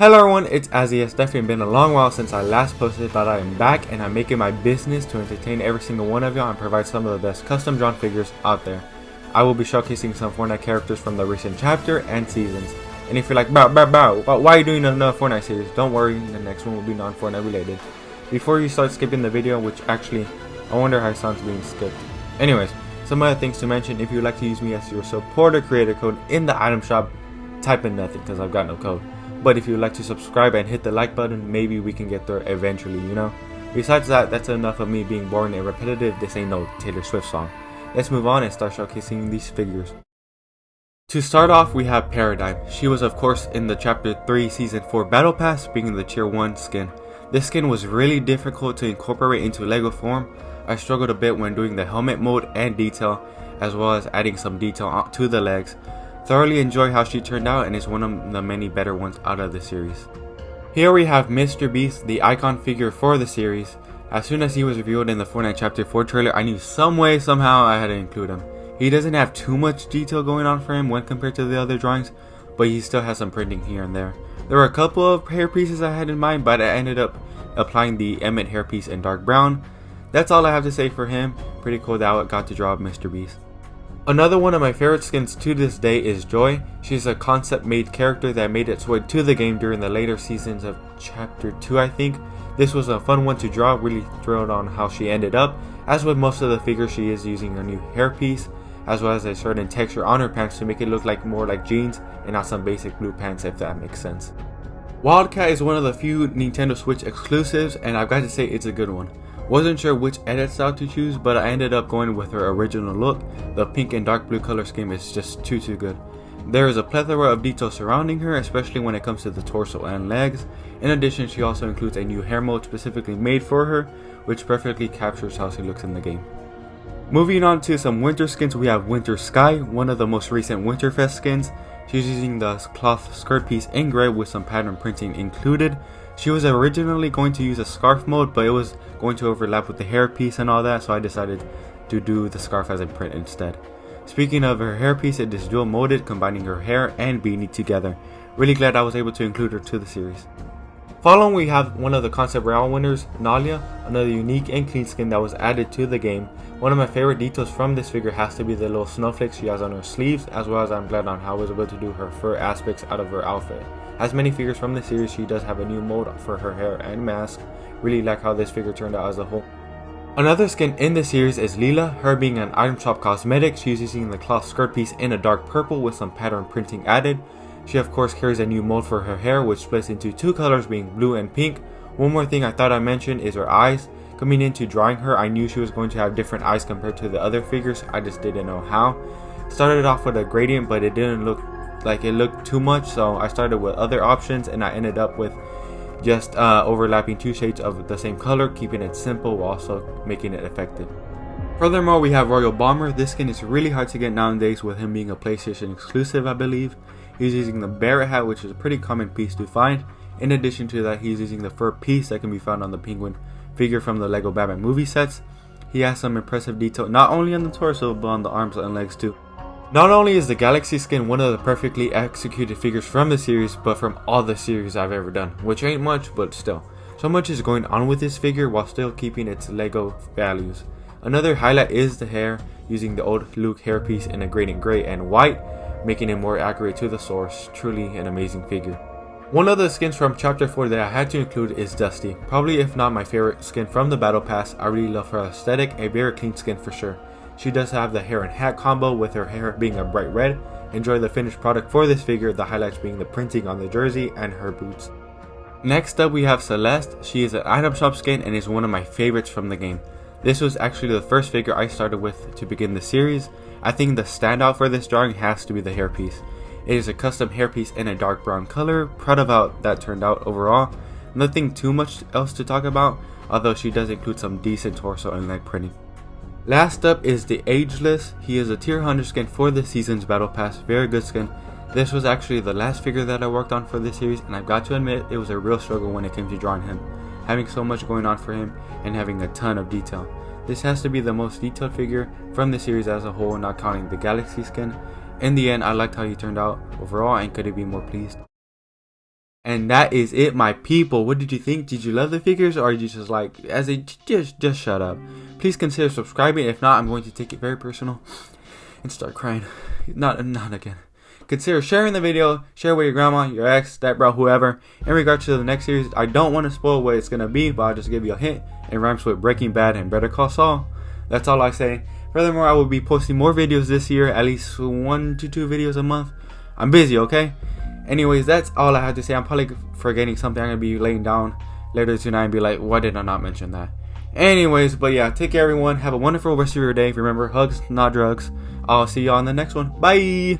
Hello everyone, it's Azzy. It's definitely been a long while since I last posted, but I am back and I'm making my business to entertain every single one of y'all and provide some of the best custom drawn figures out there. I will be showcasing some Fortnite characters from the recent chapter and seasons. And if you're like, why are you doing another Fortnite series? Don't worry, the next one will be non-Fortnite related. Before you start skipping the video, which actually, I wonder how it sounds being skipped. Anyways, some other things to mention: if you would like to use me as your supporter creator code in the item shop, type in nothing because I've got no code. But if you'd like to subscribe and hit the like button, maybe we can get there eventually, you know? Besides that, that's enough of me being boring and repetitive. This ain't no Taylor Swift song. Let's move on and start showcasing these figures. To start off, we have Paradigm. She was of course in the Chapter 3 Season 4 Battle Pass, being the Tier 1 skin. This skin was really difficult to incorporate into LEGO form. I struggled a bit when doing the helmet mode and detail, as well as adding some detail to the legs. Thoroughly enjoy how she turned out and is one of the many better ones out of the series. Here we have Mr. Beast, the icon figure for the series. As soon as he was revealed in the Fortnite Chapter 4 trailer, I knew somehow I had to include him. He doesn't have too much detail going on for him when compared to the other drawings, but he still has some printing here and there. There were a couple of hair pieces I had in mind, but I ended up applying the Emmett hairpiece in dark brown. That's all I have to say for him. Pretty cool that I got to draw Mr. Beast. Another one of my favorite skins to this day is Joy. She's a concept made character that made its way to the game during the later seasons of Chapter 2, I think. This was a fun one to draw, really thrilled on how she ended up. As with most of the figures, she is using a new hairpiece, as well as a certain texture on her pants to make it look like more like jeans and not some basic blue pants, if that makes sense. Wildcat is one of the few Nintendo Switch exclusives, and I've got to say it's a good one. Wasn't sure which edit style to choose, but I ended up going with her original look. The pink and dark blue color scheme is just too good. There is a plethora of details surrounding her, especially when it comes to the torso and legs. In addition, she also includes a new hair mode specifically made for her, which perfectly captures how she looks in the game. Moving on to some winter skins, we have Winter Skye, one of the most recent Winterfest skins. She's using the cloth skirt piece in gray with some pattern printing included. She was originally going to use a scarf mode, but it was going to overlap with the hair piece and all that, so I decided to do the scarf as a print instead. Speaking of her hair piece, it is dual molded, combining her hair and beanie together. Really glad I was able to include her to the series. Following, we have one of the concept round winners, Nalia, another unique and clean skin that was added to the game. One of my favorite details from this figure has to be the little snowflakes she has on her sleeves, as well as I'm glad on how I was able to do her fur aspects out of her outfit. As many figures from the series, she does have a new mold for her hair and mask. Really like how this figure turned out as a whole. Another skin in the series is Leelah, her being an item shop cosmetic. She's using the cloth skirt piece in a dark purple with some pattern printing added. She of course carries a new mold for her hair, which splits into two colors being blue and pink. One more thing I thought I mentioned is her eyes. Coming into drawing her, I knew she was going to have different eyes compared to the other figures, I just didn't know how. Started off with a gradient, but it didn't look like it looked too much, so I started with other options and I ended up with just overlapping two shades of the same color, keeping it simple while also making it effective. Furthermore, we have Royal Bomber. This skin is really hard to get nowadays with him being a PlayStation exclusive, I believe. He's using the Barrett hat, which is a pretty common piece to find. In addition to that, he's using the fur piece that can be found on the Penguin figure from the LEGO Batman movie sets. He has some impressive detail not only on the torso but on the arms and legs too. Not only is the Galaxy skin one of the perfectly executed figures from the series, but from all the series I've ever done, which ain't much, but still. So much is going on with this figure while still keeping its LEGO values. Another highlight is the hair, using the old Luke hairpiece in a gradient gray and white, making it more accurate to the source. Truly an amazing figure. One of the skins from Chapter 4 that I had to include is Dusty. Probably if not my favorite skin from the Battle Pass. I really love her aesthetic, a very clean skin for sure. She does have the hair and hat combo with her hair being a bright red. Enjoy the finished product for this figure, the highlights being the printing on the jersey and her boots. Next up we have Celeste. She is an item shop skin and is one of my favorites from the game. This was actually the first figure I started with to begin the series. I think the standout for this drawing has to be the hairpiece. It is a custom hairpiece in a dark brown color. Proud of how that turned out overall. Nothing too much else to talk about, although she does include some decent torso and leg printing. Last up is the Ageless. He is a tier 100 skin for this season's Battle Pass. Very good skin. This was actually the last figure that I worked on for this series, and I've got to admit it was a real struggle when it came to drawing him. Having so much going on for him and having a ton of detail. This has to be the most detailed figure from the series as a whole, not counting the Galaxy skin. In the end, I liked how he turned out overall and couldn't be more pleased. And that is it, my people. What did you think? Did you love the figures, or are you just like, as a just shut up? Please consider subscribing. If not, I'm going to take it very personal and start crying. Not again. Consider sharing the video. Share with your grandma, your ex, stepbro, whoever. In regards to the next series, I don't want to spoil what it's gonna be, but I'll just give you a hint. It rhymes with Breaking Bad and Better Call Saul. That's all I say. Furthermore, I will be posting more videos this year, at least 1 to 2 videos a month. I'm busy, okay? Anyways, that's all I have to say. I'm probably forgetting something. I'm gonna be laying down later tonight and be like, why did I not mention that? Anyways, but yeah, take care everyone. Have a wonderful rest of your day. Remember, hugs, not drugs. I'll see y'all on the next one. Bye!